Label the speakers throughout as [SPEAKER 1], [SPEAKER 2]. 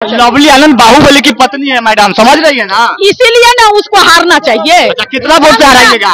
[SPEAKER 1] लवली आनंद बाहुबली की पत्नी है मैडम, समझ रही है ना,
[SPEAKER 2] इसीलिए ना उसको हारना चाहिए।
[SPEAKER 1] अच्छा, कितना वोट से हराइएगा?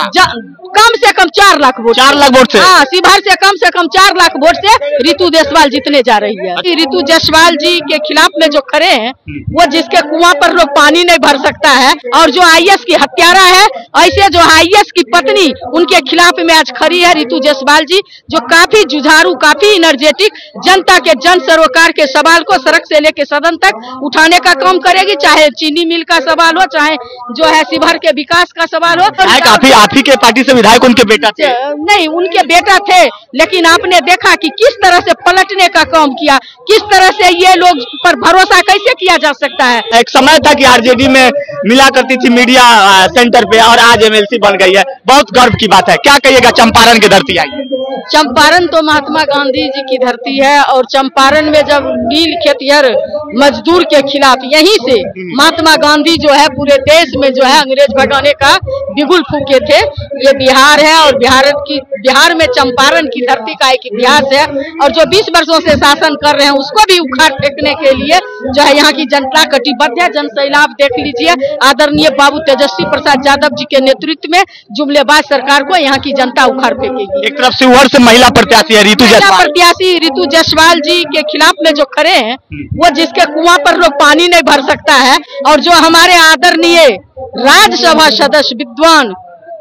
[SPEAKER 2] कम से कम 4 लाख वोट।
[SPEAKER 1] 4 लाख वोट से?
[SPEAKER 2] हाँ, शिवहर से कम 4 लाख वोट से रितु जायसवाल जीतने जा रही है। रितु जायसवाल जी के खिलाफ में जो खड़े हैं वो जिसके कुआं पर लोग पानी नहीं भर सकता है, और जो आईएएस की हत्यारा है, ऐसे जो आईएएस की पत्नी उनके खिलाफ में आज खड़ी है रितु जायसवाल जी, जो काफी जुझारू, काफी एनर्जेटिक, जनता के जन सरोकार के सवाल को सड़क से लेके सदन तक उठाने का काम करेगी। चाहे चीनी मिल का सवाल हो, चाहे जो है शिवहर के विकास का सवाल हो।
[SPEAKER 1] काफी आप ही के पार्टी से विधायक उनके बेटा थे?
[SPEAKER 2] नहीं, उनके बेटा थे, लेकिन आपने देखा कि किस तरह से पलटने का काम किया, किस तरह से ये लोग पर भरोसा कैसे किया जा सकता है।
[SPEAKER 1] एक समय था कि आरजेडी में मिला करती थी मीडिया सेंटर पे, और आज एमएलसी बन गई है, बहुत गर्व की बात है। क्या कहिएगा, चंपारण की धरती आई?
[SPEAKER 2] चंपारण तो महात्मा गांधी जी की धरती है, और चंपारण में जब नील खेतिहर मजदूर के खिलाफ यहीं से महात्मा गांधी जो है पूरे देश में जो है अंग्रेज भगाने का बिगुल फूके थे। ये बिहार है, और बिहार में चंपारण की धरती का एक इतिहास है, और जो 20 वर्षों से शासन कर रहे हैं उसको भी उखाड़ फेंकने के लिए जो है यहाँ की जनता कटिबद्ध है। जनसैलाब देख लीजिए, आदरणीय बाबू तेजस्वी प्रसाद यादव जी के नेतृत्व में जुमलेबाज सरकार को यहाँ की जनता उखाड़ फेंकेगी।
[SPEAKER 1] एक तरफ शिवहर से महिला प्रत्याशी है रितु जायसवाल,
[SPEAKER 2] प्रत्याशी रितु जायसवाल जी के खिलाफ में जो खड़े हैं वो जिसके कुआं पर लोग पानी नहीं भर सकता है, और जो हमारे आदरणीय राज्यसभा सदस्य विद्वान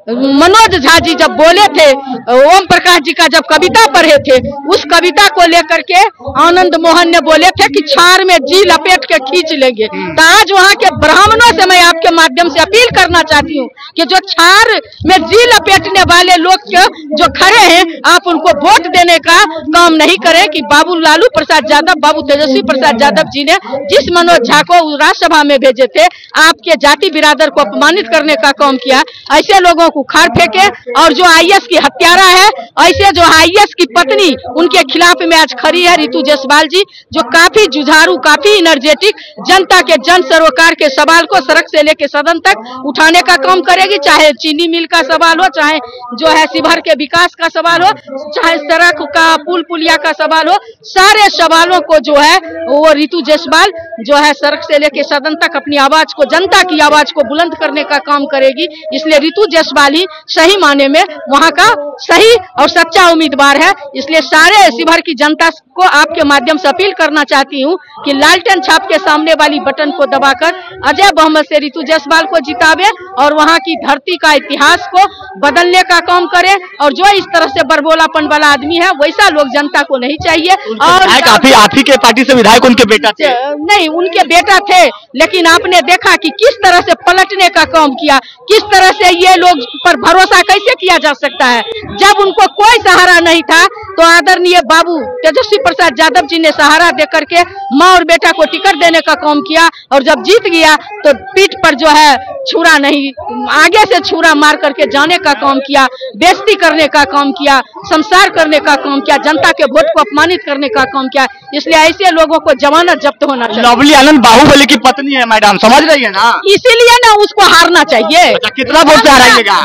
[SPEAKER 2] मनोज झा जी जब बोले थे, ओम प्रकाश जी का जब कविता पढ़े थे, उस कविता को लेकर के आनंद मोहन ने बोले थे कि छार में जी लपेट के खींच लेंगे। तो आज वहाँ के ब्राह्मणों से मैं आपके माध्यम से अपील करना चाहती हूँ कि जो छार में जी लपेटने वाले लोग जो खड़े हैं, आप उनको वोट देने का काम नहीं करें। कि बाबू लालू प्रसाद यादव, बाबू तेजस्वी प्रसाद यादव जी ने जिस मनोज झा को राज्यसभा में भेजे थे, आपके जाति बिरादर को अपमानित करने का काम किया, ऐसे लोगों उखाड़ फेंके। और जो आईएएस की हत्यारा है, ऐसे जो आईएएस की पत्नी उनके खिलाफ में आज खड़ी है रितु जायसवाल जी, जो काफी जुझारू, काफी एनर्जेटिक, जनता के जन सरोकार के सवाल को सड़क से लेके सदन तक उठाने का काम करेगी। चाहे चीनी मिल का सवाल हो, चाहे जो है शिवहर के विकास का सवाल हो, चाहे सड़क का पुल पुलिया का सवाल हो, सारे सवालों को जो है वो रितु जायसवाल जो है सड़क से लेके सदन तक अपनी आवाज को, जनता की आवाज को बुलंद करने का काम करेगी। इसलिए रितु जायसवाल ही सही माने में वहां का सही और सच्चा उम्मीदवार है। इसलिए सारे शिवहर की जनता को आपके माध्यम से अपील करना चाहती हूं कि लालटेन छाप के सामने वाली बटन को दबाकर अजय बहुमत से रितु जायसवाल को जितावे, और वहां की धरती का इतिहास को बदलने का काम करे। और जो इस तरह से बरबोलापन वाला आदमी है, वैसा लोग जनता को नहीं चाहिए। और
[SPEAKER 1] काफी आप ही के पार्टी से विधायक उनके बेटा थे?
[SPEAKER 2] नहीं, उनके बेटा थे, लेकिन आपने देखा कि किस तरह से पलटने का काम किया, किस तरह से ये लोग पर भरोसा कैसे किया जा सकता है। जब उनको कोई सहारा नहीं था, तो आदरणीय बाबू तेजस्वी प्रसाद यादव जी ने सहारा देकर के माँ और बेटा को टिकट देने का काम किया, और जब जीत गया तो पीठ पर जो है छुरा नहीं, आगे से छुरा मार करके जाने का काम किया, बेइज्जती करने का काम किया, संसार करने का काम किया, जनता के वोट को अपमानित करने का काम किया। इसलिए ऐसे लोगों को जमानत जब्त होना चाहिए।
[SPEAKER 1] लवली आनंद बाहुबली की पत्नी है मैडम, समझ रही है ना,
[SPEAKER 2] इसीलिए ना उसको हारना चाहिए।
[SPEAKER 1] अच्छा, कितना वोट से हराइएगा?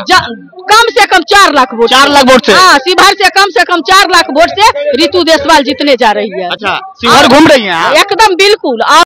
[SPEAKER 2] कम से कम 4 लाख वोट।
[SPEAKER 1] 4 लाख वोट से?
[SPEAKER 2] हाँ, शिवहर से कम 4 लाख वोट से रितु जायसवाल जीतने जा रही है।
[SPEAKER 1] अच्छा, शिवहर घूम रही है?
[SPEAKER 2] एकदम बिल्कुल।